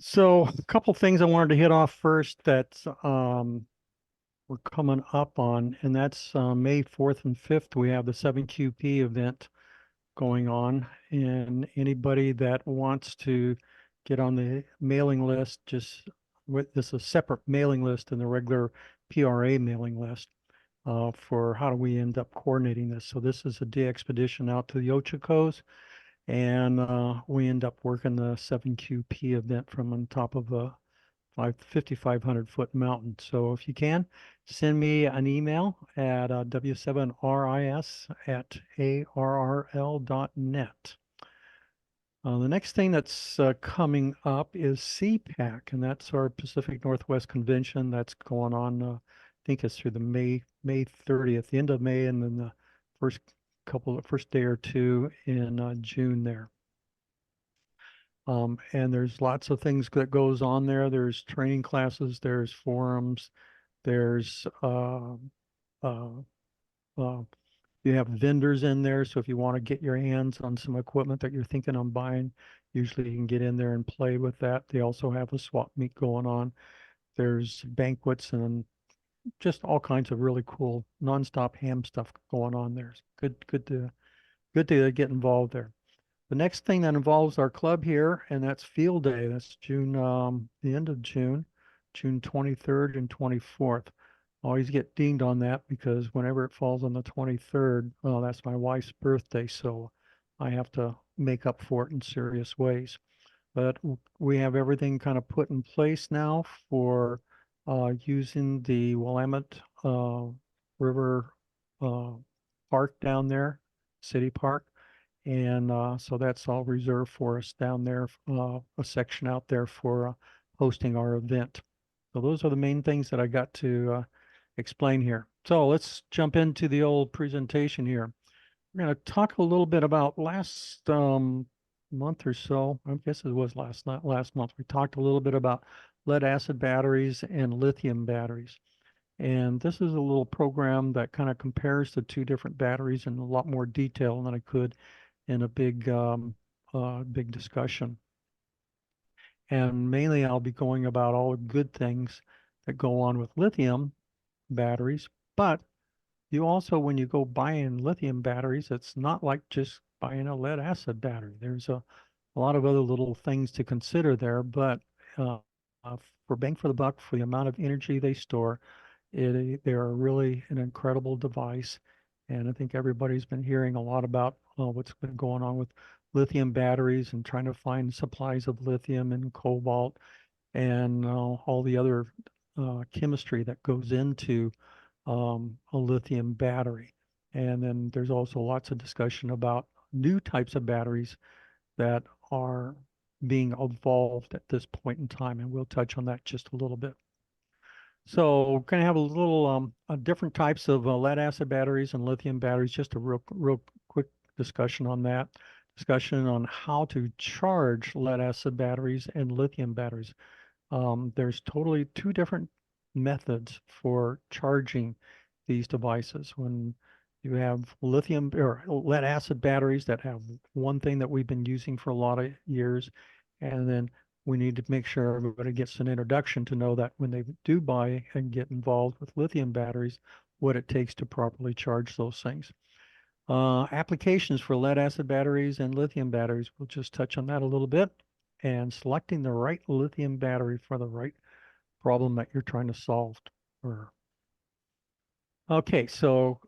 So a couple things I wanted to hit off first that we're coming up on, and that's May 4th and 5th. We have the 7QP event going on, and anybody that wants to get on the mailing list, just with this is a separate mailing list than the regular PRA mailing list for how do we end up coordinating this. So this is a day expedition out to the Ochocos, and we end up working the 7QP event from on top of a 5,500-foot mountain. So if you can, send me an email at w7ris@arrl.net. The next thing that's coming up is CPAC, and that's our Pacific Northwest Convention that's going on. I think it's through the May 30th, the end of May, and then the first first day or two in June there. And there's lots of things that goes on there. There's training classes, there's forums, there's uh, uh, you have vendors in there. So if you want to get your hands on some equipment that you're thinking on buying, usually you can get in there and play with that. They also have a swap meet going on. There's banquets and just all kinds of really cool nonstop ham stuff going on there. It's good to get involved there. The next thing that involves our club here, and that's field day. That's June, the end of June, June 23rd and 24th. Always get dinged on that because whenever it falls on the 23rd, well, that's my wife's birthday, so I have to make up for it in serious ways. But we have everything kind of put in place now for using the Willamette River uh, Park down there, City Park. And so that's all reserved for us down there, a section out there for hosting our event. So those are the main things that I got to explain here. So let's jump into the old presentation here. We're going to talk a little bit about last month or so. I guess it was last month. We talked a little bit about lead acid batteries and lithium batteries. And this is a little program that kind of compares the two different batteries in a lot more detail than I could in a big discussion. And mainly I'll be going about all the good things that go on with lithium batteries. But you also, when you go buying lithium batteries, it's not like just buying a lead acid battery. There's a lot of other little things to consider there, but uh, for bang for the buck, for the amount of energy they store, they're really an incredible device. And I think everybody's been hearing a lot about what's been going on with lithium batteries and trying to find supplies of lithium and cobalt and all the other chemistry that goes into a lithium battery. And then there's also lots of discussion about new types of batteries that are being evolved at this point in time, and we'll touch on that just a little bit. So we're going to have a little different types of lead acid batteries and lithium batteries, just a real quick discussion on that. Discussion on how to charge lead acid batteries and lithium batteries. There's totally two different methods for charging these devices. When you have lithium or lead acid batteries that have one thing that we've been using for a lot of years, and then we need to make sure everybody gets an introduction to know that when they do buy and get involved with lithium batteries, what it takes to properly charge those things. Applications for lead acid batteries and lithium batteries. We'll just touch on that a little bit and selecting the right lithium battery for the right problem that you're trying to solve. Okay, so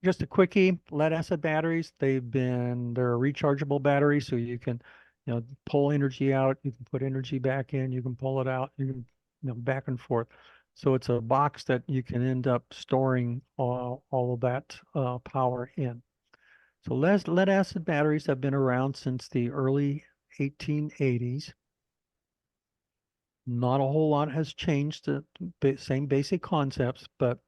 just a quickie, lead acid batteries, they're a rechargeable battery, so you can, pull energy out, you can put energy back in, you can pull it out, you can, back and forth. So it's a box that you can end up storing all of that power in. So lead acid batteries have been around since the early 1880s. Not a whole lot has changed. The same basic concepts, but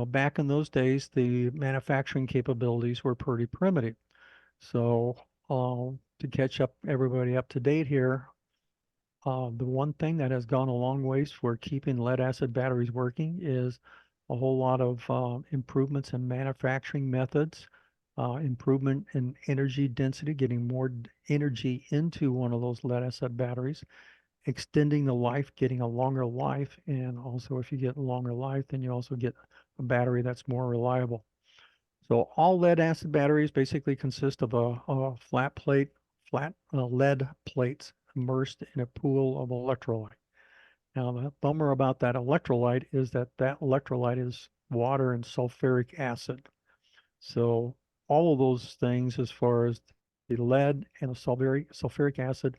back in those days, the manufacturing capabilities were pretty primitive. So to catch everybody up to date here, the one thing that has gone a long ways for keeping lead acid batteries working is a whole lot of improvements in manufacturing methods, improvement in energy density, getting more energy into one of those lead acid batteries, extending the life, getting a longer life. And also if you get longer life, then you also get a battery that's more reliable. So all lead acid batteries basically consist of a flat lead plates immersed in a pool of electrolyte. Now, the bummer about that electrolyte is that that electrolyte is water and sulfuric acid. So all of those things, as far as the lead and the sulfuric acid,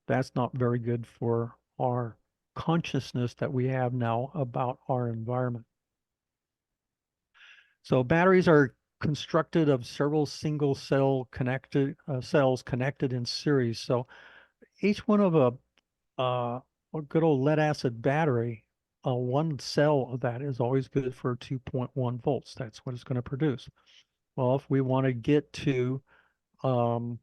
that's not very good for our consciousness that we have now about our environment. So batteries are constructed of several single cell connected cells connected in series. So each one of a good old lead acid battery, one cell of that is always good for 2.1 volts. That's what it's going to produce. Well, if we want to get to um,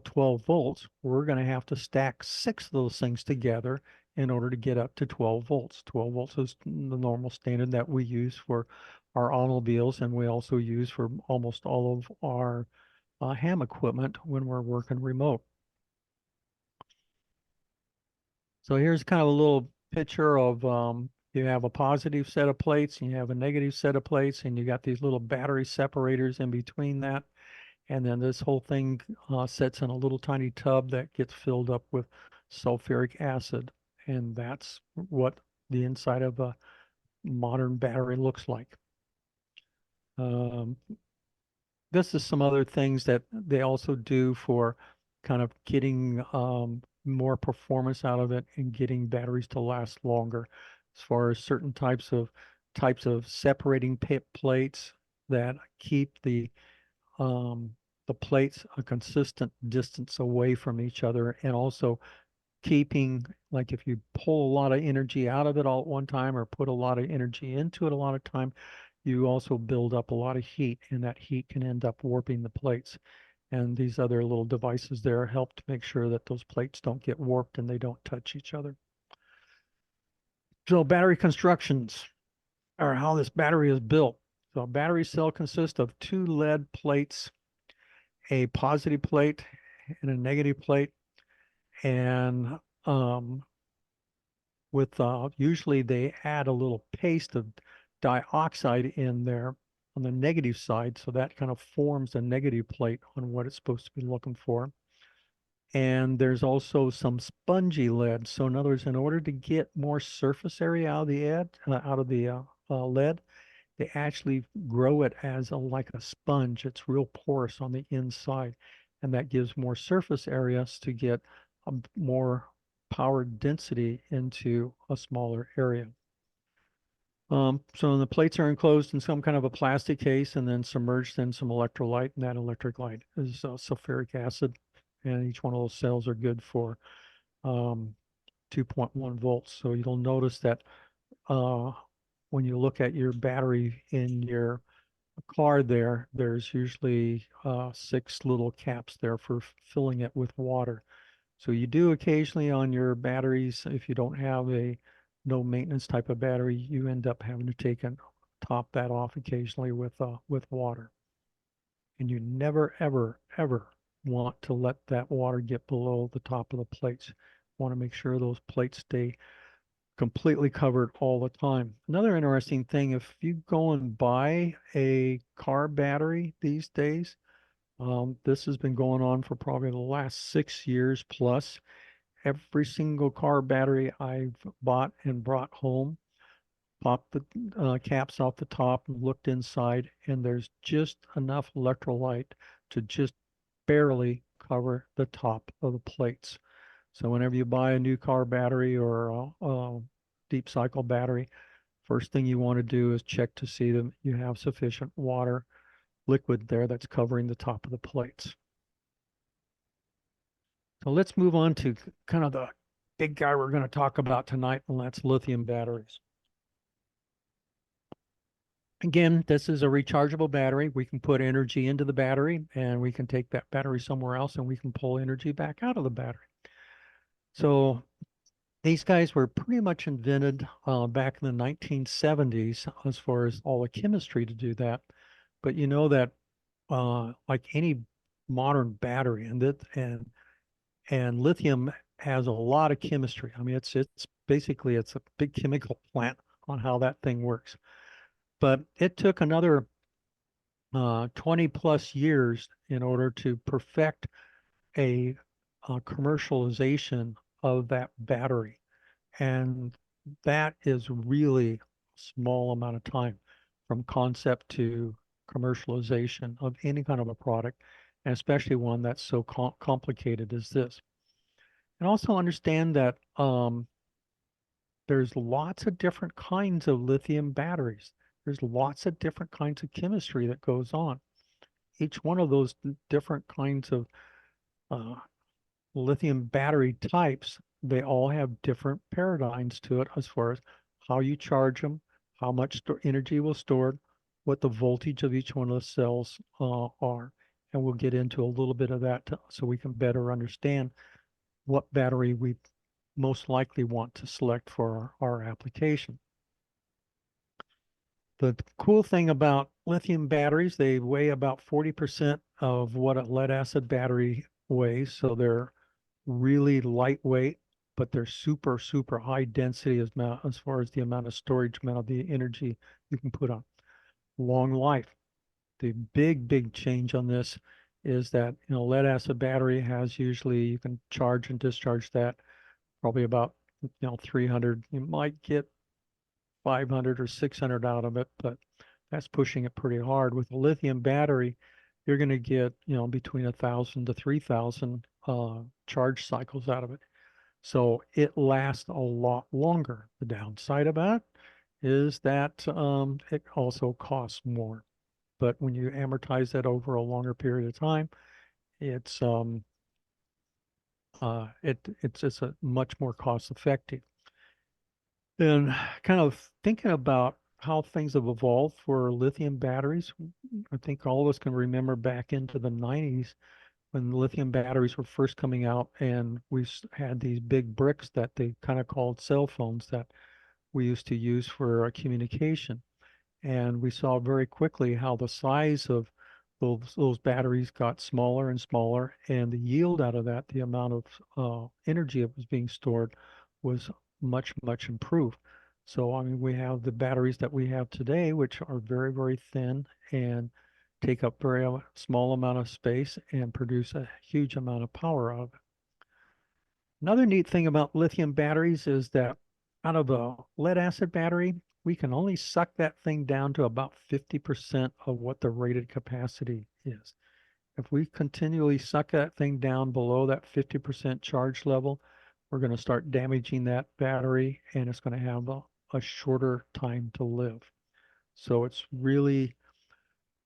12 volts, we're going to have to stack six of those things together in order to get up to 12 volts. 12 volts is the normal standard that we use for our automobiles, and we also use for almost all of our ham equipment when we're working remote. So here's kind of a little picture of you have a positive set of plates and you have a negative set of plates, and you got these little battery separators in between that. And then this whole thing sits in a little tiny tub that gets filled up with sulfuric acid. And that's what the inside of a modern battery looks like. Um, this is some other things that they also do for kind of getting more performance out of it and getting batteries to last longer, as far as certain types of separating plates that keep um, the plates a consistent distance away from each other, and also keeping, like, if you pull a lot of energy out of it all at one time or put a lot of energy into it a lot of time, you also build up a lot of heat, and that heat can end up warping the plates. And these other little devices there help to make sure that those plates don't get warped and they don't touch each other. So battery constructions, or how this battery is built. So a battery cell consists of two lead plates, a positive plate and a negative plate. And with usually they add a little paste of dioxide in there on the negative side, so that kind of forms a negative plate on what it's supposed to be looking for. And there's also some spongy lead. So in other words, in order to get more surface area out of the lead, they actually grow it as like a sponge. It's real porous on the inside, and that gives more surface areas to get a more power density into a smaller area. So the plates are enclosed in some kind of a plastic case and then submerged in some electrolyte, and that electric light is sulfuric acid, and each one of those cells are good for um, 2.1 volts. So you'll notice that uh, when you look at your battery in your car there, there's usually six little caps there for filling it with water. So you do occasionally on your batteries, if you don't have a no maintenance type of battery, you end up having to take and top that off occasionally with water. And you never, ever, ever want to let that water get below the top of the plates. Want to make sure those plates stay completely covered all the time. Another interesting thing, if you go and buy a car battery these days, this has been going on for probably the last 6 years plus. Every single car battery I've bought and brought home, popped the caps off the top and looked inside, and there's just enough electrolyte to just barely cover the top of the plates. So whenever you buy a new car battery or a deep cycle battery, first thing you want to do is check to see that you have sufficient water liquid there that's covering the top of the plates. So let's move on to kind of the big guy we're going to talk about tonight, and that's lithium batteries. Again, this is a rechargeable battery. We can put energy into the battery, and we can take that battery somewhere else, and we can pull energy back out of the battery. So these guys were pretty much invented back in the 1970s as far as all the chemistry to do that. But you know that like any modern battery, and lithium has a lot of chemistry. I mean, it's basically it's a big chemical plant on how that thing works. But it took another 20 plus years in order to perfect a, commercialization of that battery. And that is really a small amount of time from concept to commercialization of any kind of a product, and especially one that's so complicated as this. And also understand that there's lots of different kinds of lithium batteries. There's lots of different kinds of chemistry that goes on. Each one of those different kinds of uh, lithium battery types, they all have different paradigms to it as far as how you charge them, how much energy will stored, what the voltage of each one of the cells are. And we'll get into a little bit of that so we can better understand what battery we most likely want to select for our application. The cool thing about lithium batteries, they weigh about 40% of what a lead acid battery weighs. So they're really lightweight, but they're super, super high density as far as the amount of storage, amount of the energy you can put on. Long life. The big change on this is that, lead acid battery has usually, you can charge and discharge that probably about, 300. You might get 500 or 600 out of it, but that's pushing it pretty hard. With a lithium battery, you're going to get, between 1,000 to 3,000 charge cycles out of it. So it lasts a lot longer. The downside of that is that it also costs more. But when you amortize that over a longer period of time, it's it's a much more cost effective. And kind of thinking about how things have evolved for lithium batteries, I think all of us can remember back into the 90s when lithium batteries were first coming out, and we had these big bricks that they kind of called cell phones that we used to use for communication. And we saw very quickly how the size of those batteries got smaller and smaller, and the yield out of that, the amount of energy that was being stored, was much improved. So, I mean, we have the batteries that we have today, which are very thin and take up very small amount of space and produce a huge amount of power out of it. Another neat thing about lithium batteries is that out of a lead acid battery, we can only suck that thing down to about 50% of what the rated capacity is. If we continually suck that thing down below that 50% charge level, we're going to start damaging that battery and it's going to have a shorter time to live. So it's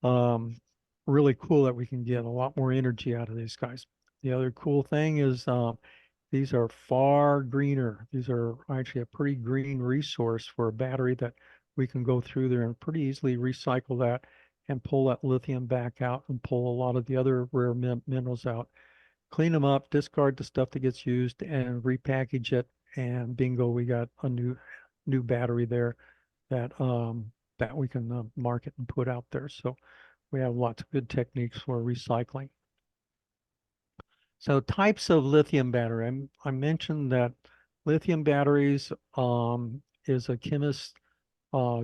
um, really cool that we can get a lot more energy out of these guys. The other cool thing is these are far greener. These are actually a pretty green resource for a battery that we can go through there and pretty easily recycle that and pull that lithium back out and pull a lot of the other rare minerals out, clean them up, discard the stuff that gets used and repackage it. And bingo, we got a new battery there that we can market and put out there. So we have lots of good techniques for recycling. So types of lithium battery. I mentioned that lithium batteries is a chemist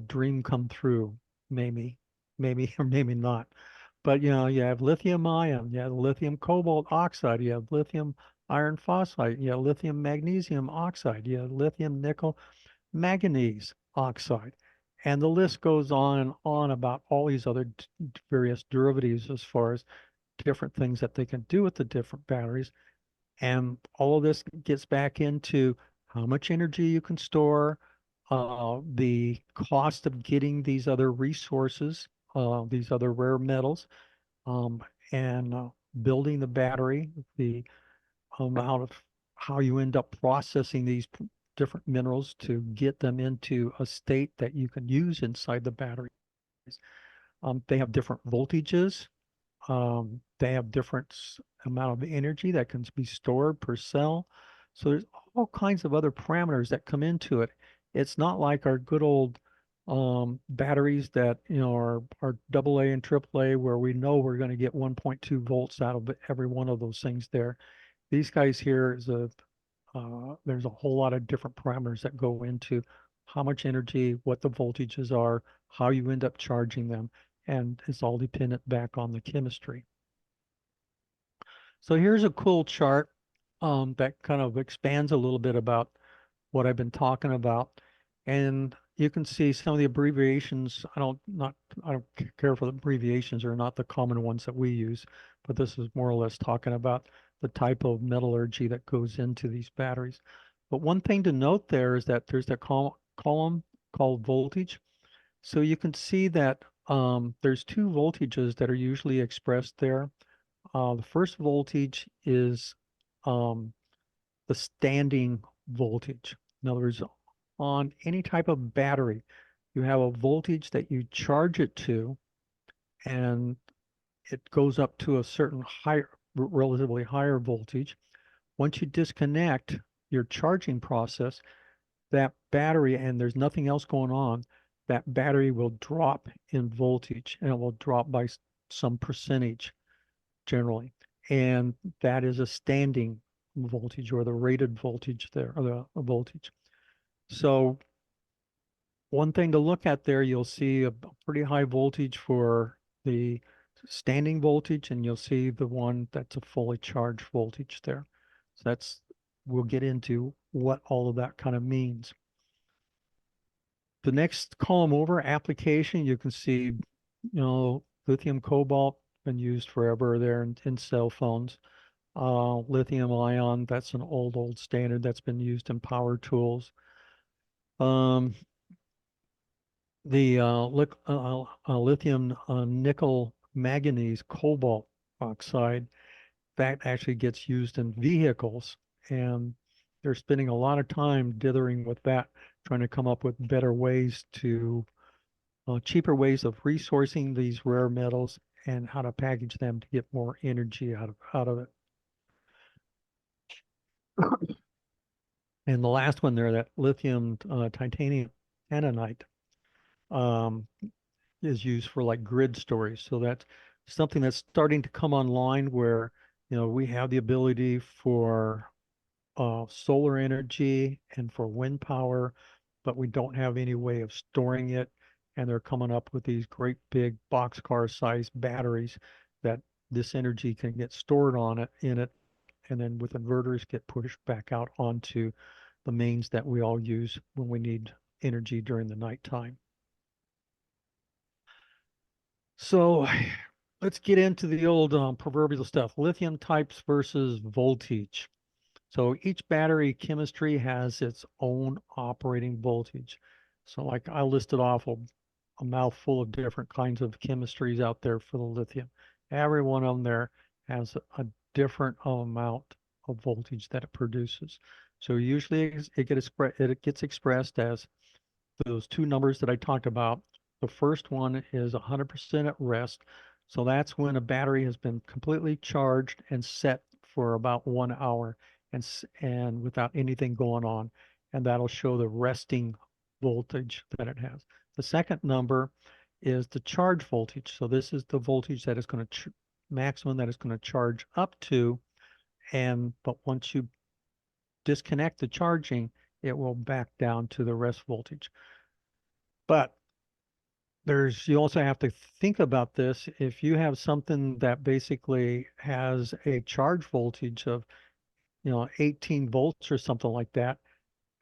dream come true, maybe or maybe not. But you have lithium ion, you have lithium cobalt oxide, you have lithium iron phosphide, you have lithium magnesium oxide, you have lithium nickel manganese oxide. And the list goes on and on about all these other various derivatives as far as different things that they can do with the different batteries. And all of this gets back into how much energy you can store, the cost of getting these other resources, these other rare metals, um, and building the battery, the amount of how you end up processing these different minerals to get them into a state that you can use inside the batteries. They have different voltages. They have different amount of energy that can be stored per cell. So there's all kinds of other parameters that come into it. It's not like our good old batteries that are AA and AAA, where we know we're going to get 1.2 volts out of every one of those things there. These guys here is there's a whole lot of different parameters that go into how much energy, what the voltages are, how you end up charging them, and it's all dependent back on the chemistry. So here's a cool chart that kind of expands a little bit about what I've been talking about. And you can see some of the abbreviations. I don't care for the abbreviations are not the common ones that we use, but this is more or less talking about the type of metallurgy that goes into these batteries. But one thing to note there is that there's that column called voltage. So you can see that there's two voltages that are usually expressed there. The first voltage is um, the standing voltage. In other words, on any type of battery, you have a voltage that you charge it to, and it goes up to a certain higher, relatively higher voltage. Once you disconnect your charging process, that battery, and there's nothing else going on, that battery will drop in voltage and it will drop by some percentage generally. And that is a standing voltage or the rated voltage there, or the voltage. So one thing to look at there, you'll see a pretty high voltage for the standing voltage, and you'll see the one that's a fully charged voltage there. So we'll get into what all of that kind of means. The next column over, application, you can see, lithium cobalt, been used forever there in cell phones. Lithium ion, that's an old standard that's been used in power tools. Um, the lithium nickel manganese cobalt oxide, that actually gets used in vehicles, and they're spending a lot of time dithering with that, trying to come up with better ways to cheaper ways of resourcing these rare metals and how to package them to get more energy out of it. And the last one there, that lithium titanium tantalite, um, is used for like grid storage. So that's something that's starting to come online where, we have the ability for solar energy and for wind power, but we don't have any way of storing it. And they're coming up with these great big boxcar sized batteries that this energy can get stored in it, and then with inverters get pushed back out onto the mains that we all use when we need energy during the nighttime. So let's get into the old proverbial stuff, lithium types versus voltage. So each battery chemistry has its own operating voltage. So like I listed off a mouthful of different kinds of chemistries out there for the lithium. Every one of them there has a different amount of voltage that it produces. So usually it gets expressed as those two numbers that I talked about. The first one is 100% at rest. So that's when a battery has been completely charged and set for about 1 hour and without anything going on. And that'll show the resting voltage that it has. The second number is the charge voltage. So this is the voltage that is going to maximum that is going to charge up to. But once you disconnect the charging, it will back down to the rest voltage. But you also have to think about this. If you have something that basically has a charge voltage of, 18 volts or something like that,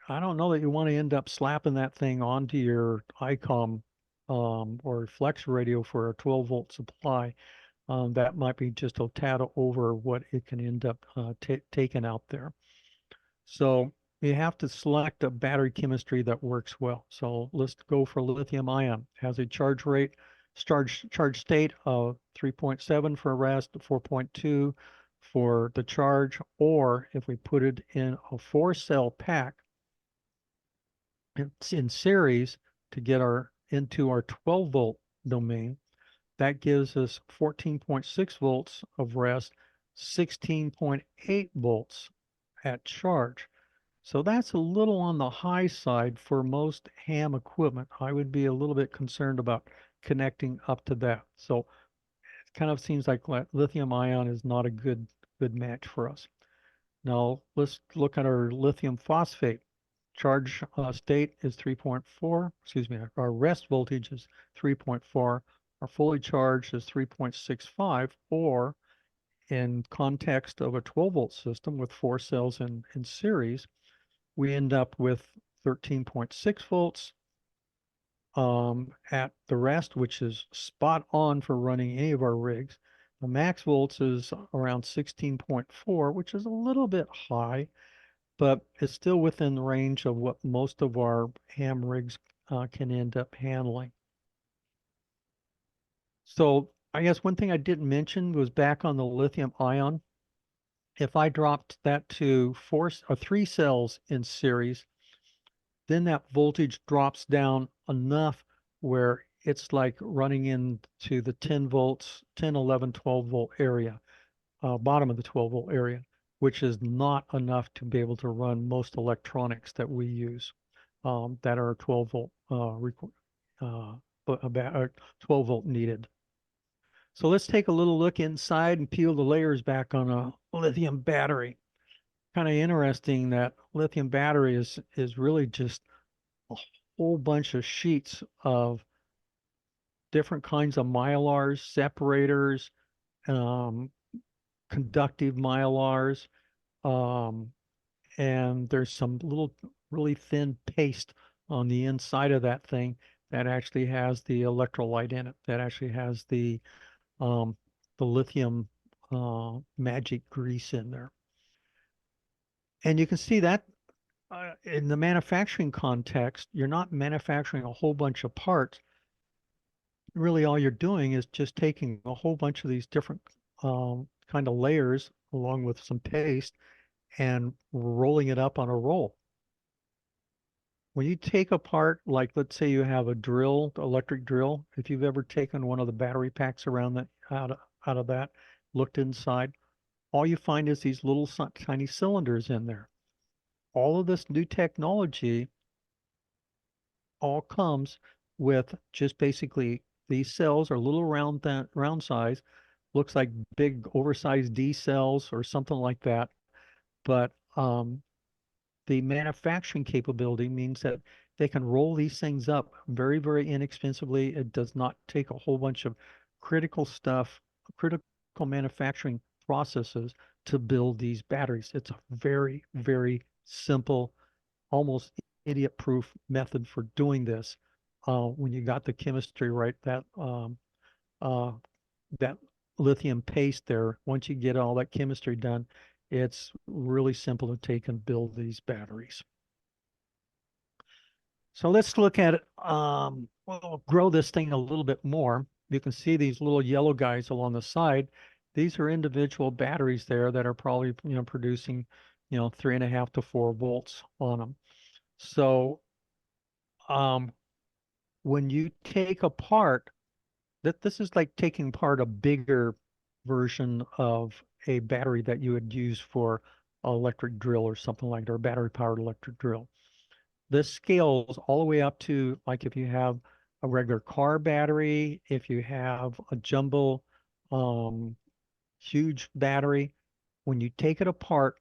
I don't know that you want to end up slapping that thing onto your ICOM or flex radio for a 12-volt supply. That might be just a tad over what it can end up taking out there. So you have to select a battery chemistry that works well. So let's go for lithium ion. Has a charge state of 3.7 for rest, 4.2 for the charge, or if we put it in a 4-cell pack, it's in series to get into our 12-volt domain. That gives us 14.6 volts of rest, 16.8 volts at charge. So that's a little on the high side for most ham equipment. I would be a little bit concerned about connecting up to that. So it kind of seems like lithium ion is not a good match for us. Now let's look at our lithium phosphate. Charge state is 3.4, excuse me, our rest voltage is 3.4, our fully charged is 3.65, or in context of a 12 volt system with four cells in series, we end up with 13.6 volts at the rest, which is spot on for running any of our rigs. The max volts is around 16.4, which is a little bit high, but it's still within the range of what most of our ham rigs can end up handling. So I guess one thing I didn't mention was back on the lithium ion. If I dropped that to four or three cells in series, then that voltage drops down enough where it's like running into the 10 volts, 10, 11, 12 volt area, bottom of the 12 volt area, which is not enough to be able to run most electronics that we use that are 12 volt, about 12 volt needed. So let's take a little look inside and peel the layers back on a lithium battery. Kind of interesting that lithium battery is really just a whole bunch of sheets of different kinds of mylars, separators, um, conductive mylars, um, and there's some little really thin paste on the inside of that thing that actually has the electrolyte in it, that actually has um, the lithium magic grease in there. And you can see that in the manufacturing context, you're not manufacturing a whole bunch of parts. Really, all you're doing is just taking a whole bunch of these different kind of layers along with some paste and rolling it up on a roll. When you take apart, like let's say you have a drill, electric drill, if you've ever taken one of the battery packs around that out of that, looked inside, all you find is these little tiny cylinders in there. All of this new technology all comes with just basically these cells are little round size, looks like big oversized D cells or something like that. But the manufacturing capability means that they can roll these things up very, very inexpensively. It does not take a whole bunch of critical stuff, critical manufacturing processes to build these batteries. It's a very, very simple, almost idiot-proof method for doing this. When you got the chemistry right, uh, that lithium paste there, once you get all that chemistry done, it's really simple to take and build these batteries. So let's look at it. We'll grow this thing a little bit more. You can see these little yellow guys along the side. These are individual batteries there that are probably, producing, 3.5 to 4 volts on them. So when you take apart, this is like taking apart a bigger version of a battery that you would use for an electric drill or something like that, or a battery powered electric drill. This scales all the way up to like if you have a regular car battery, if you have a jumbo um, huge battery, when you take it apart,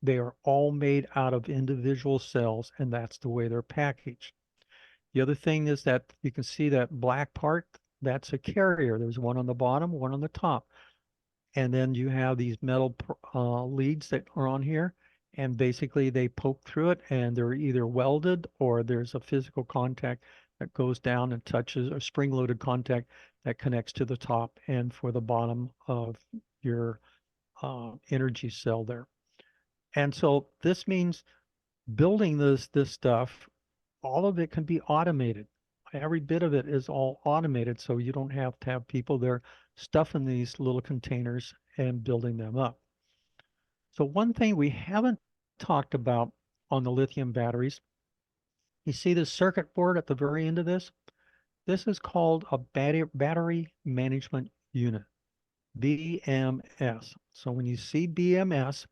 they are all made out of individual cells, and that's the way they're packaged. The other thing is that you can see that black part, that's a carrier. There's one on the bottom, one on the top. And then you have these metal leads that are on here, and basically they poke through it and they're either welded or there's a physical contact that goes down and touches a spring-loaded contact that connects to the top and for the bottom of your energy cell there. And so this means building this stuff, all of it can be automated. Every bit of it is all automated, so you don't have to have people there stuffing these little containers and building them up. So one thing we haven't talked about on the lithium batteries, you see this circuit board at the very end of this? This is called a battery management unit, BMS. So when you see BMS,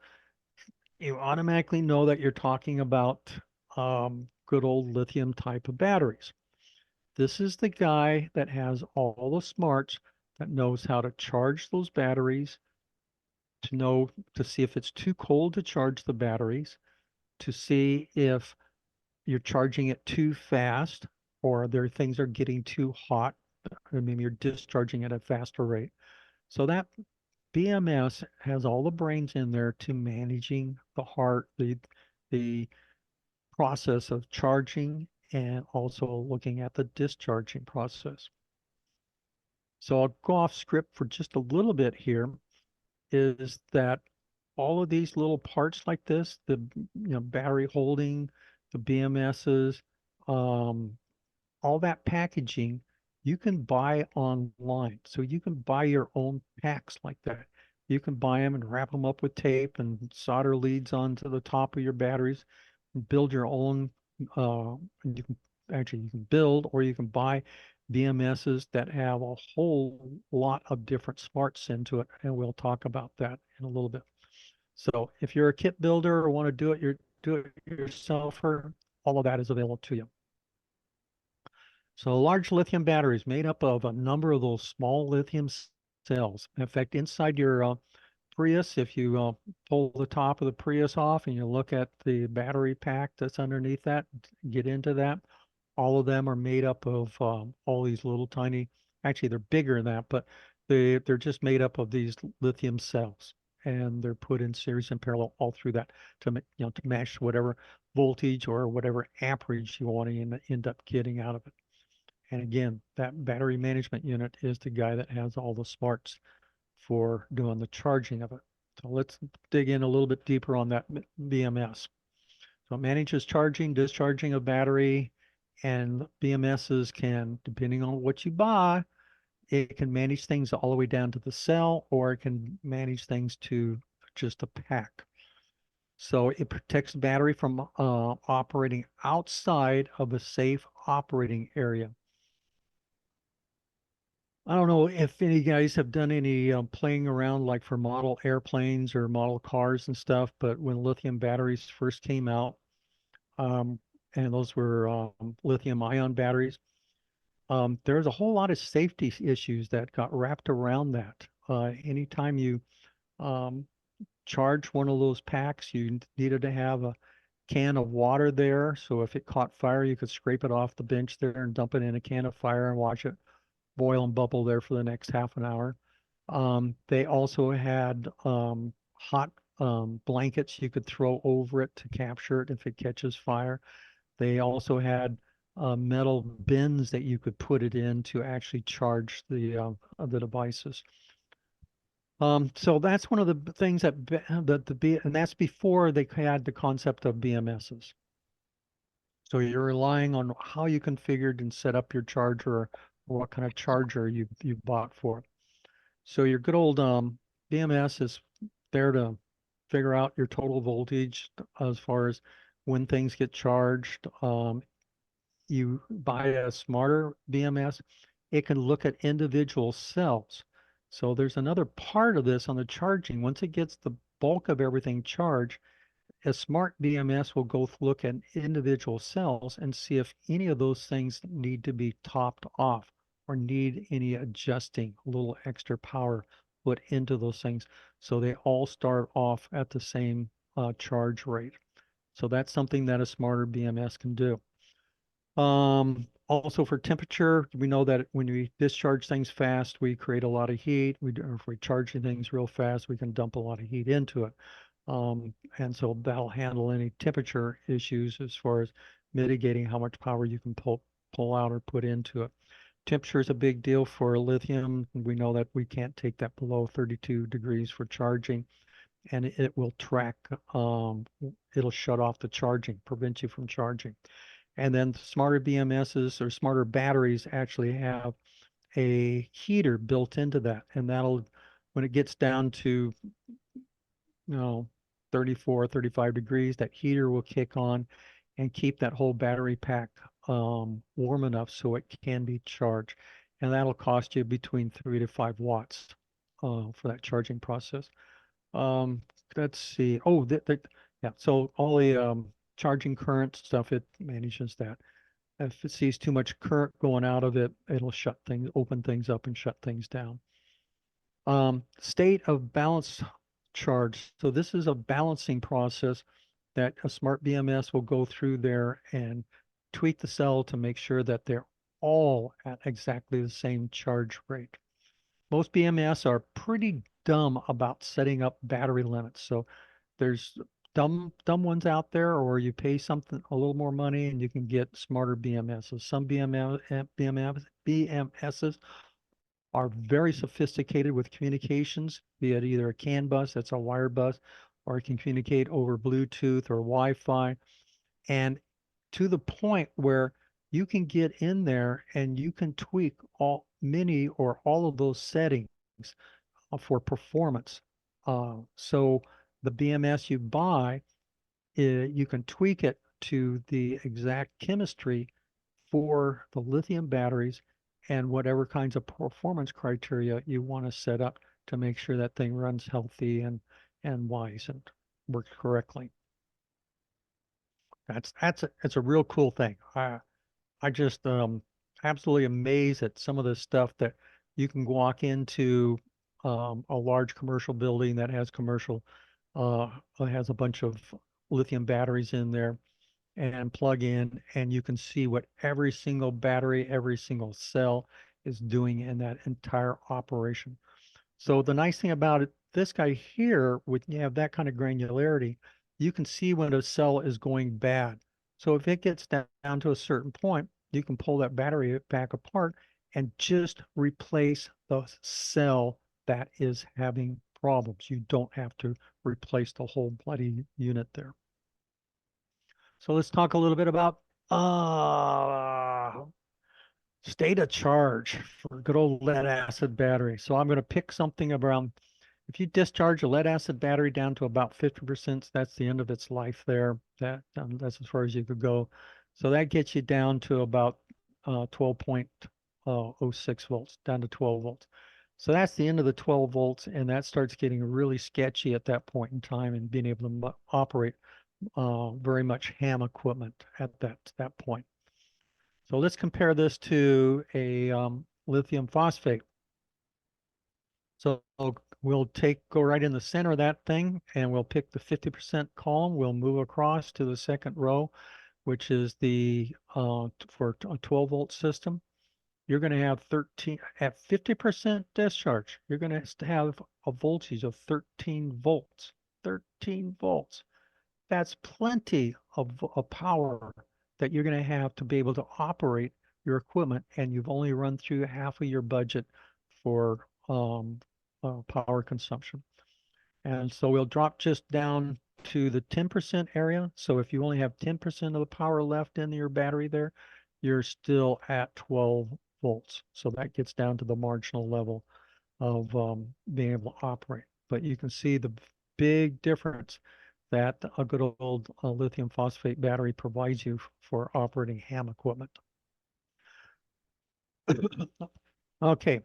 you automatically know that you're talking about good old lithium type of batteries. This is the guy that has all the smarts that knows how to charge those batteries, to know to see if it's too cold to charge the batteries, to see if you're charging it too fast or there things are getting too hot. I mean, you're discharging at a faster rate. So that BMS has all the brains in there to managing the heart, the process of charging and also looking at the discharging process. So I'll go off script for just a little bit here, is that all of these little parts like this, the battery holding, the BMSs, um, all that packaging, you can buy online. So you can buy your own packs like that. You can buy them and wrap them up with tape and solder leads onto the top of your batteries and build your own. You can you can build or you can buy BMSs that have a whole lot of different smarts into it, and we'll talk about that in a little bit. So if you're a kit builder or want to do it yourselfer, all of that is available to you. So large lithium batteries made up of a number of those small lithium cells. In fact, inside your Prius, if you pull the top of the Prius off and you look at the battery pack that's underneath that, get into that, all of them are made up of all these little tiny, actually they're bigger than that, but they're just made up of these lithium cells. And they're put in series and parallel all through that to to match whatever voltage or whatever amperage you want to end up getting out of it. And again, that battery management unit is the guy that has all the smarts for doing the charging of it. So let's dig in a little bit deeper on that BMS. So it manages charging, discharging of battery, and BMSs can, depending on what you buy, it can manage things all the way down to the cell, or it can manage things to just a pack. So it protects the battery from operating outside of a safe operating area. I don't know if any guys have done any playing around like for model airplanes or model cars and stuff, but when lithium batteries first came out, um, and those were lithium ion batteries, there's a whole lot of safety issues that got wrapped around that. Anytime you um, charge one of those packs, you needed to have a can of water there. So if it caught fire, you could scrape it off the bench there and dump it in a can of fire and watch it boil and bubble there for the next half an hour. They also had hot blankets you could throw over it to capture it if it catches fire. They also had metal bins that you could put it in to actually charge the devices. So that's one of the things and that's before they had the concept of BMSs. So you're relying on how you configured and set up your charger or what kind of charger you bought for it. So your good old BMS is there to figure out your total voltage as far as when things get charged. You buy a smarter BMS, it can look at individual cells. So there's another part of this on the charging. Once it gets the bulk of everything charged, a smart BMS will go look at individual cells and see if any of those things need to be topped off or need any adjusting, a little extra power put into those things. So they all start off at the same charge rate. So that's something that a smarter BMS can do. Also for temperature, we know that when we discharge things fast, we create a lot of heat. If we charge things real fast, we can dump a lot of heat into it. And so that'll handle any temperature issues as far as mitigating how much power you can pull out or put into it. Temperature is a big deal for lithium. We know that we can't take that below 32 degrees for charging, and it will track, it'll shut off the charging, prevent you from charging. And then smarter BMSs or smarter batteries actually have a heater built into that, and that'll, when it gets down to 34, 35 degrees, that heater will kick on and keep that whole battery pack warm enough so it can be charged. And that'll cost you between 3 to 5 watts for that charging process. Um, let's see. Oh, yeah. So all the charging current stuff, it manages that. If it sees too much current going out of it, it'll open things up and shut things down. State of balance charge. So this is a balancing process that a smart BMS will go through there and tweak the cell to make sure that they're all at exactly the same charge rate. Most BMS are pretty dumb about setting up battery limits. So there's dumb ones out there, or you pay something a little more money and you can get smarter BMSs. Some BMSs are very sophisticated with communications, be it either a CAN bus, that's a wire bus, or it can communicate over Bluetooth or Wi-Fi, and to the point where you can get in there and you can tweak all many or all of those settings for performance. So the BMS you buy, you can tweak it to the exact chemistry for the lithium batteries and whatever kinds of performance criteria you want to set up to make sure that thing runs healthy and wise and works correctly. It's a real cool thing. I just absolutely amazed at some of the stuff that you can walk into a large commercial building that has has a bunch of lithium batteries in there and plug in, and you can see what every single battery, every single cell is doing in that entire operation. So the nice thing about it, this guy here, when you have that kind of granularity, you can see when a cell is going bad. So if it gets down to a certain point, you can pull that battery back apart and just replace the cell that is having problems. You don't have to replace the whole bloody unit there. So let's talk a little bit about uh, state of charge for good old lead acid battery. So I'm going to pick something around, if you discharge a lead acid battery down to about 50%, that's the end of its life there. That's as far as you could go. So that gets you down to about 12.06 volts, down to 12 volts. So that's the end of the 12 volts, and that starts getting really sketchy at that point in time and being able to operate very much ham equipment at that point. So let's compare this to a lithium phosphate. So we'll go right in the center of that thing and we'll pick the 50% column. We'll move across to the second row, which is the for a 12 volt system. You're going to have 13 at 50% discharge. You're going to have a voltage of 13 volts. 13 volts. That's plenty of power that you're going to have to be able to operate your equipment, and you've only run through half of your budget for power consumption. And so we'll drop just down to the 10% area. So if you only have 10% of the power left in your battery there, you're still at 12 volts. So that gets down to the marginal level of being able to operate. But you can see the big difference that a good old lithium phosphate battery provides you for operating ham equipment. Okay,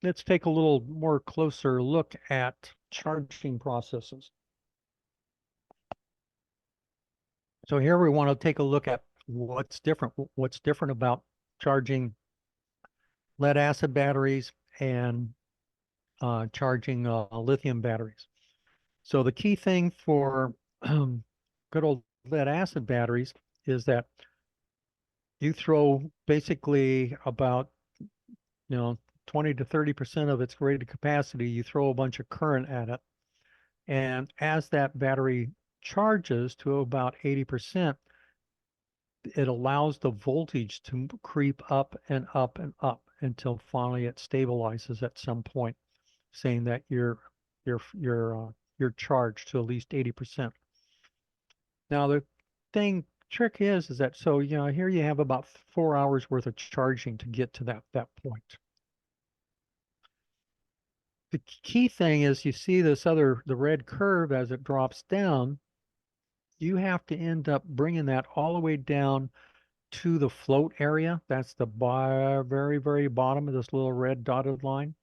let's take a little more closer look at charging processes. So here we want to take a look at what's different about charging lead acid batteries and charging lithium batteries. So the key thing for good old lead acid batteries is that you throw basically about 20 to 30% of its rated capacity, you throw a bunch of current at it. And as that battery charges to about 80%, it allows the voltage to creep up and up and up until finally it stabilizes at some point, saying that you're charged to at least 80%. Now the trick is that so here you have about 4 hours worth of charging to get to that point. The key thing is you see the red curve as it drops down, you have to end up bringing that all the way down to the float area. That's the very, very bottom of this little red dotted line.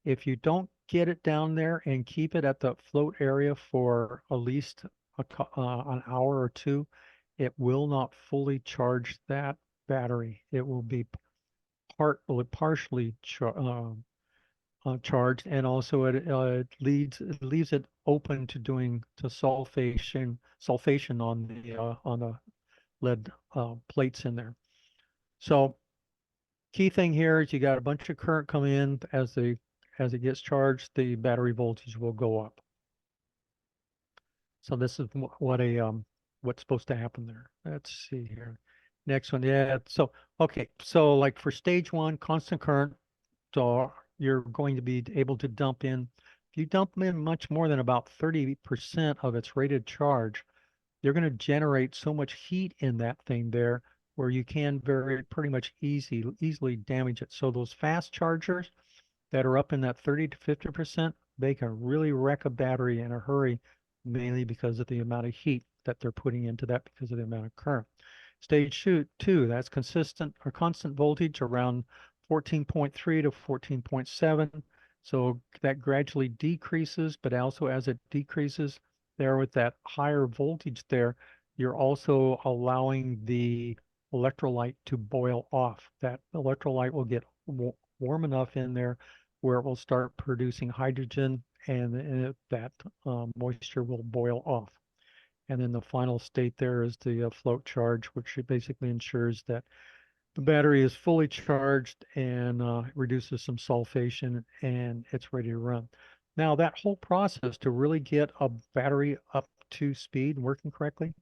If you don't get it down there and keep it at the float area for at least an hour or two, it will not fully charge that battery. It will be partially charged, and also it leaves it open to doing to sulfation on the lead plates in there. So key thing here is you got a bunch of current coming in as it gets charged, the battery voltage will go up. So this is what's supposed to happen there. Let's see here. Next one, yeah. So okay, so like for stage one, constant current, so you're going to be able to dump in. If you dump in much more than about 30% of its rated charge, you're going to generate so much heat in that thing there where you can very pretty much easily damage it. So those fast chargers that are up in that 30 to 50%, they can really wreck a battery in a hurry, mainly because of the amount of heat that they're putting into that because of the amount of current. Stage two, that's consistent or constant voltage around 14.3 to 14.7. So that gradually decreases, but also as it decreases there with that higher voltage there, you're also allowing the electrolyte to boil off. That electrolyte will get warm enough in there where it will start producing hydrogen and that moisture will boil off. And then the final state there is the float charge, which basically ensures that the battery is fully charged and reduces some sulfation and it's ready to run. Now that whole process to really get a battery up to speed and working correctly,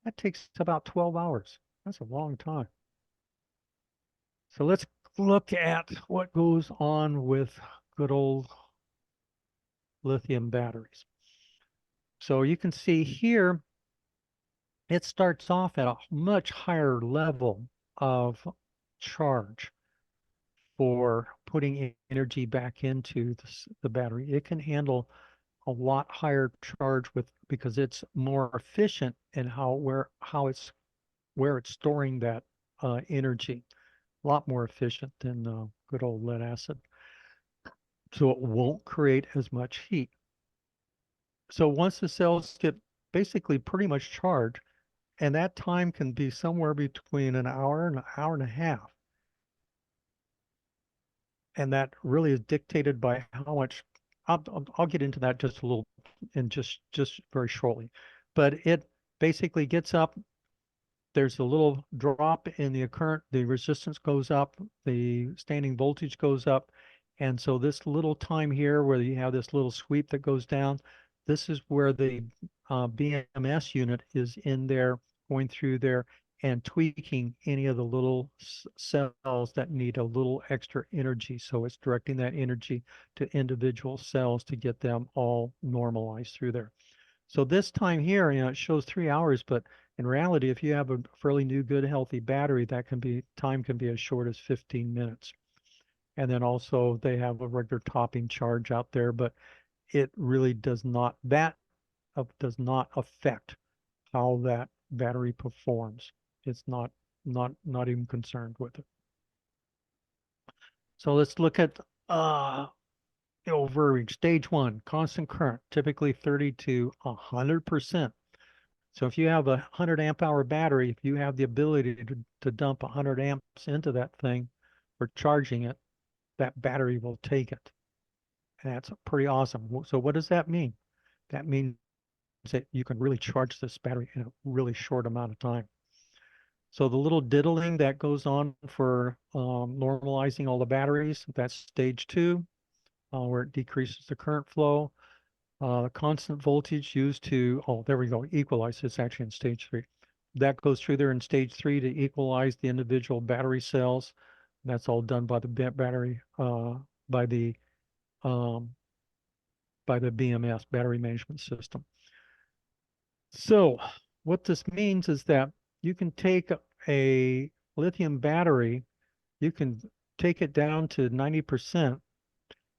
that takes about 12 hours. That's a long time. So let's look at what goes on with good old lithium batteries. So you can see here, it starts off at a much higher level of charge for putting energy back into the battery. It can handle a lot higher charge because it's more efficient in where it's storing that energy. A lot more efficient than good old lead acid. So it won't create as much heat. So once the cells get basically pretty much charged, and that time can be somewhere between an hour and a half. And that really is dictated by how much, I'll get into that just a little in just very shortly. But it basically gets up, there's a little drop in the current, the resistance goes up, the standing voltage goes up. And so this little time here where you have this little sweep that goes down, this is where the BMS unit is in there, going through there and tweaking any of the little cells that need a little extra energy. So it's directing that energy to individual cells to get them all normalized through there. So this time here, it shows 3 hours, but in reality, if you have a fairly new, good, healthy battery, that time can be as short as 15 minutes. And then also they have a regular topping charge out there, but it really does not affect how that battery performs. It's not even concerned with it. So let's look at verbiage. Stage one, constant current, typically 30 to 100%. So if you have a 100 amp hour battery, if you have the ability to dump 100 amps into that thing for charging it, that battery will take it. And that's pretty awesome. So what does that mean? That means that you can really charge this battery in a really short amount of time. So the little diddling that goes on for normalizing all the batteries, that's stage two, where it decreases the current flow. The constant voltage used to, oh, there we go, equalize. It's actually in stage three. That goes through there in stage three to equalize the individual battery cells. That's all done by the battery, by the um, BMS, battery management system. So what this means is that you can take a lithium battery, you can take it down to 90%.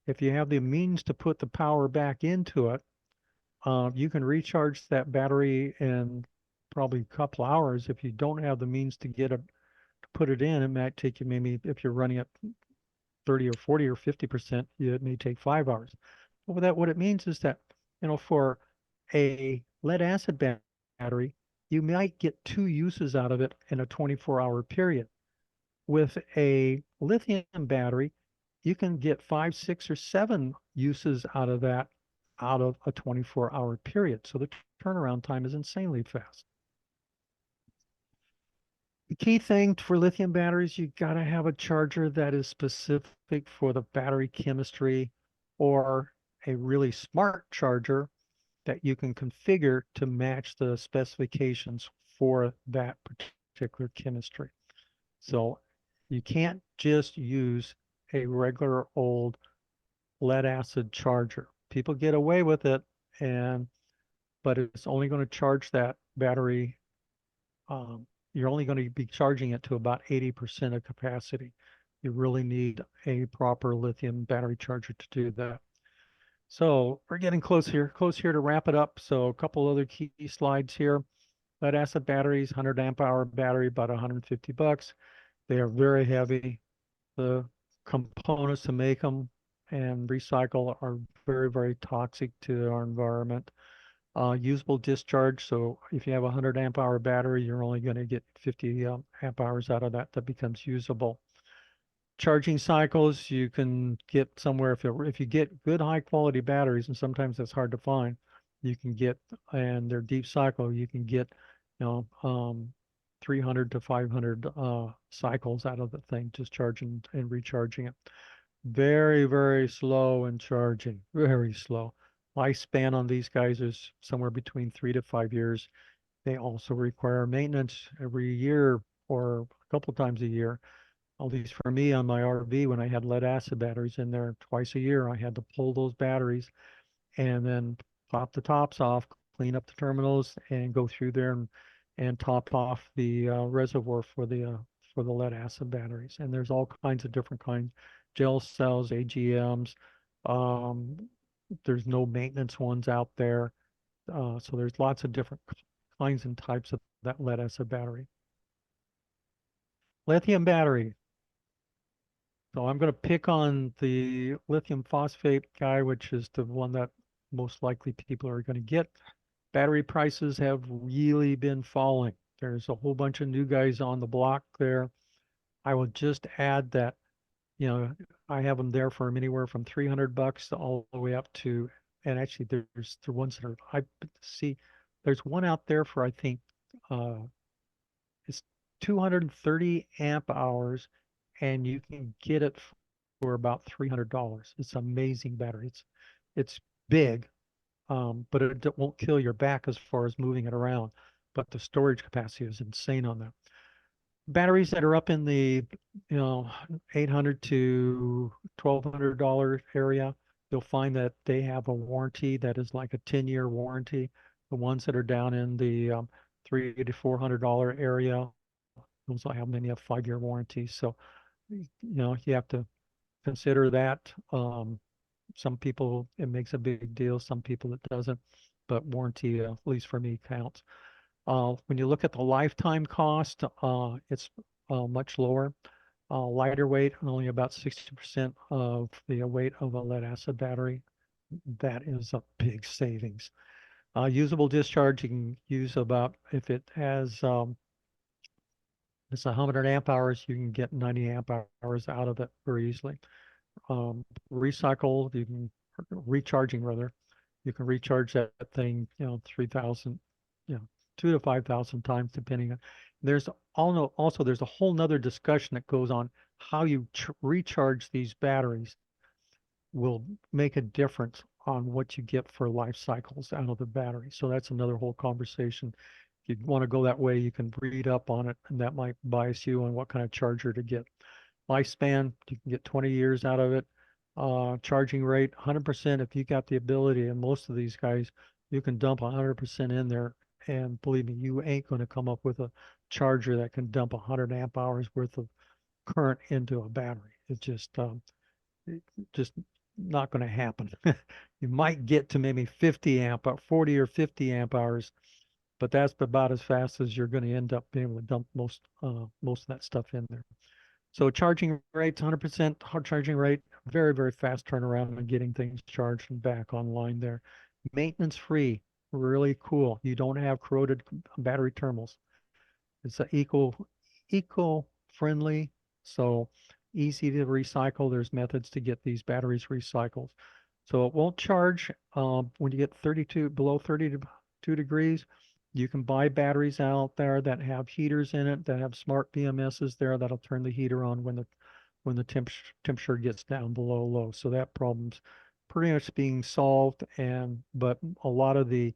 If you have the means to put the power back into it, you can recharge that battery in probably a couple hours. If you don't have the means to put it in, it might take you maybe, if you're running at 30 or 40 or 50%, it may take 5 hours. But what it means is that, for a lead acid battery, you might get 2 uses out of it in a 24-hour period. With a lithium battery, you can get 5, 6, or 7 uses out of that out of a 24-hour period. So the turnaround time is insanely fast. The key thing for lithium batteries, you got to have a charger that is specific for the battery chemistry, or a really smart charger that you can configure to match the specifications for that particular chemistry. So you can't just use a regular old lead acid charger. People get away with it, and but it's only going to charge that battery. You're only going to be charging it to about 80% of capacity. You really need a proper lithium battery charger to do that. So we're getting close here to wrap it up. So a couple other key slides here. Lead acid batteries, 100 amp hour battery, about 150 bucks. They are very heavy. The components to make them and recycle are very, very toxic to our environment. Usable discharge. So if you have a 100 amp hour battery, you're only going to get 50 amp hours out of that becomes usable. Charging cycles, you can get somewhere if you get good high quality batteries, and sometimes that's hard to find, you can get, and they're deep cycle, you can get, 300 to 500 cycles out of the thing, just charging and recharging it. Very, very slow in charging, very slow. Lifespan on these guys is somewhere between 3 to 5 years. They also require maintenance every year or a couple times a year. At least for me on my RV, when I had lead acid batteries in there twice a year, I had to pull those batteries and then pop the tops off, clean up the terminals, and go through there and top off the reservoir for the lead acid batteries. And there's all kinds of different kinds, gel cells, AGMs. Um, there's no maintenance ones out there. So there's lots of different kinds and types of that lead acid battery. Lithium battery. So I'm going to pick on the lithium phosphate guy, which is the one that most likely people are going to get. Battery prices have really been falling. There's a whole bunch of new guys on the block there. I will just add that, I have them there for anywhere from 300 bucks to all the way up to, and actually there's the ones that are, I see, there's one out there for, I think, uh, it's 230 amp hours, and you can get it for about $300. It's an amazing battery. It's big, but it won't kill your back as far as moving it around. But the storage capacity is insane on that. Batteries that are up in the, 800 to $1,200 area, you'll find that they have a warranty that is like a 10-year warranty. The ones that are down in the $300 to $400 area, those will have many a 5-year warranty. So, you have to consider that. Some people, it makes a big deal. Some people it doesn't, but warranty, at least for me, counts. When you look at the lifetime cost, it's much lower. Lighter weight, only about 60% of the weight of a lead acid battery. That is a big savings. Usable discharge, you can use about, if it has, it's 100 amp hours, you can get 90 amp hours out of it very easily. Recycle, you can, recharging rather, you can recharge that thing, 3,000, 2 to 5,000 times, depending on. There's also there's a whole nother discussion that goes on how you recharge these batteries will make a difference on what you get for life cycles out of the battery. So that's another whole conversation. If you want to go that way, you can read up on it, and that might bias you on what kind of charger to get. Lifespan, you can get 20 years out of it. Charging rate, 100% if you got the ability, and most of these guys, you can dump 100% in there, and believe me, you ain't going to come up with a charger that can dump 100 amp hours worth of current into a battery. It's just not going to happen. You might get to maybe 50 amp, 40 or 50 amp hours, but that's about as fast as you're going to end up being able to dump most of that stuff in there. So charging rates, 100% hard charging rate, very, very fast turnaround and getting things charged and back online there. Maintenance free, really cool. You don't have corroded battery terminals. It's a eco friendly. So easy to recycle. There's methods to get these batteries recycled. So it won't charge when you get 32 below 32 degrees. You can buy batteries out there that have heaters in it, that have smart BMSs there that'll turn the heater on when the temperature gets down below low. So that problem's pretty much being solved. But a lot of the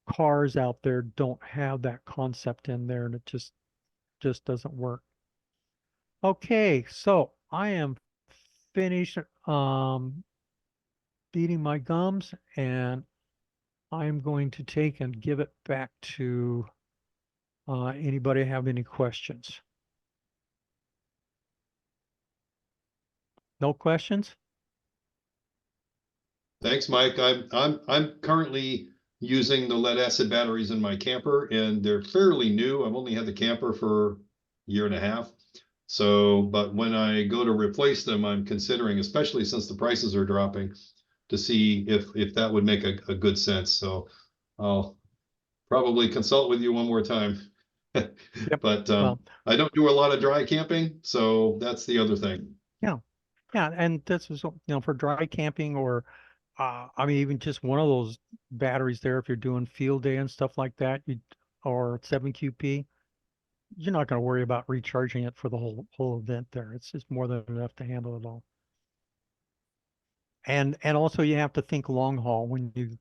cars out there don't have that concept in there, and it just doesn't work. Okay, so I am finished beating my gums, and I'm going to take and give it back to anybody have any questions? No questions? Thanks, Mike. I'm currently using the lead acid batteries in my camper, and they're fairly new. I've only had the camper for a year and a half. So, but when I go to replace them, I'm considering, especially since the prices are dropping, to see if that would make a good sense. So I'll probably consult with you one more time. Yep. But Well, I don't do a lot of dry camping, so that's the other thing. yeah. Yeah, and this is, for dry camping or I mean even just one of those batteries there if you're doing field day and stuff like that, or 7QP, you're not going to worry about recharging it for the whole event there. It's just more than enough to handle it all. And also you have to think long haul when you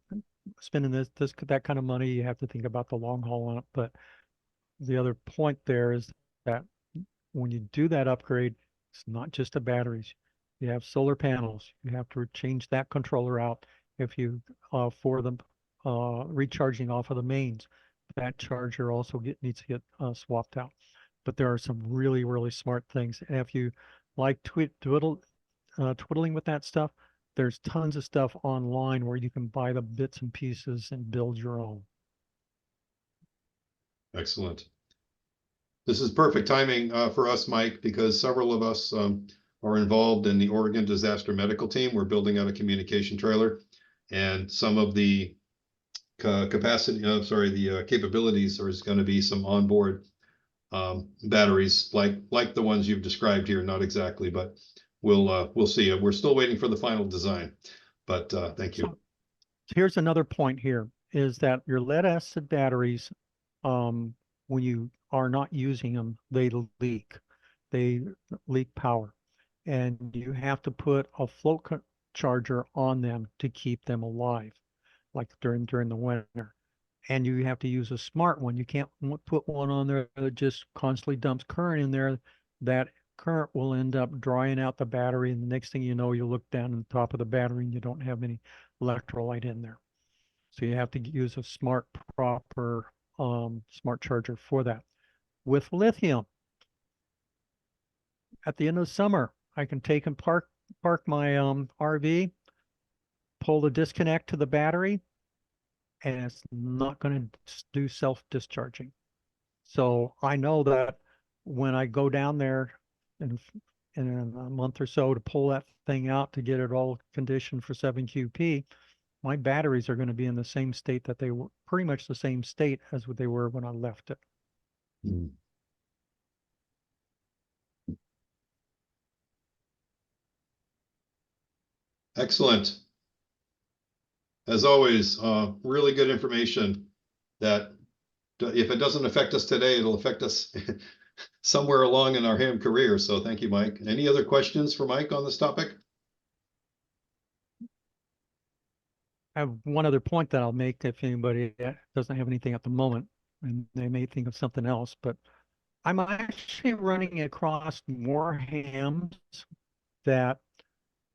spending that kind of money, you have to think about the long haul on it. But the other point there is that when you do that upgrade, it's not just the batteries. You have solar panels. You have to change that controller out if you for the recharging off of the mains. That charger also needs to get swapped out. But there are some really, really smart things. And if you like twiddling with that stuff, there's tons of stuff online where you can buy the bits and pieces and build your own. Excellent. This is perfect timing for us, Mike, because several of us are involved in the Oregon Disaster Medical Team. We're building out a communication trailer, and some of the capabilities is going to be some onboard batteries like the ones you've described here. Not exactly, but we'll see. We're still waiting for the final design, but thank you. So here's another point here is that your lead acid batteries, when you are not using them, they leak. They leak power. And you have to put a float charger on them to keep them alive, like during the winter. And you have to use a smart one. You can't put one on there that just constantly dumps current in there. That current will end up drying out the battery, and the next thing you know, you look down on the top of the battery and you don't have any electrolyte in there. So you have to use a smart, proper smart charger for that. With lithium, at the end of the summer, I can take and park my RV, pull the disconnect to the battery, and it's not going to do self-discharging. So I know that when I go down there in, in a month or so to pull that thing out to get it all conditioned for 7QP, my batteries are going to be in the same state that they were, pretty much the same state as what they were when I left it. Mm. Excellent. As always, really good information that if it doesn't affect us today, it'll affect us somewhere along in our ham career. So thank you, Mike. Any other questions for Mike on this topic? I have one other point that I'll make if anybody doesn't have anything at the moment, and they may think of something else, but I'm actually running across more hams that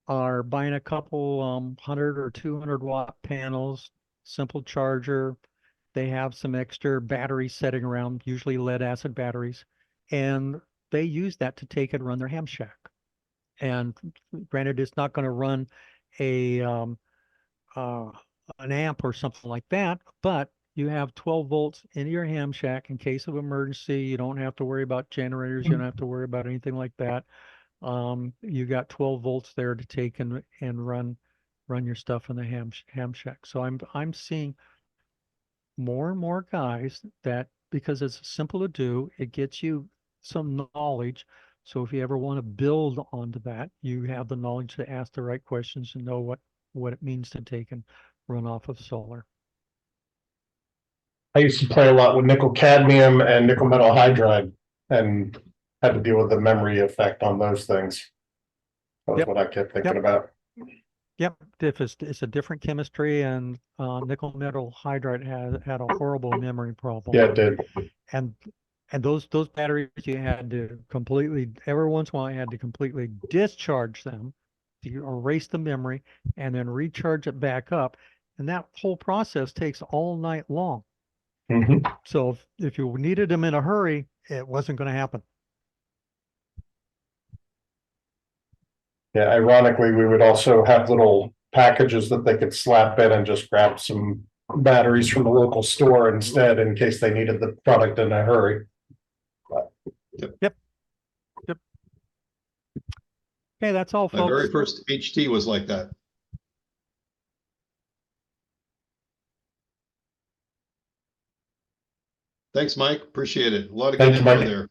are buying a couple 100 or 200 watt panels, simple charger. They have some extra batteries sitting around, usually lead acid batteries, and they use that to take and run their ham shack. And granted, it's not going to run a uh, an amp or something like that, but you have 12 volts in your ham shack in case of emergency. You don't have to worry about generators. You don't have to worry about anything like that. You got 12 volts there to take and run your stuff in the ham shack. So I'm seeing more and more guys that, because it's simple to do, it gets you some knowledge. So if you ever want to build onto that, you have the knowledge to ask the right questions and know what it means to take and run off of solar. I used to play a lot with nickel cadmium and nickel metal hydride and had to deal with the memory effect on those things. That was Yep. what I kept thinking Yep. about. Yep, if it's a different chemistry, and nickel metal hydride had a horrible memory problem. Yeah, it did. And those batteries, you had to completely, every once in a while you had to completely discharge them to erase the memory and then recharge it back up. And that whole process takes all night long. Mhm. So if you needed them in a hurry, it wasn't going to happen. Yeah, ironically, we would also have little packages that they could slap in and just grab some batteries from the local store instead in case they needed the product in a hurry. Yep. Okay, that's all, My very folks. first HT was like that. Thanks, Mike. Appreciate it. A lot of good Thank you, info Mike. there.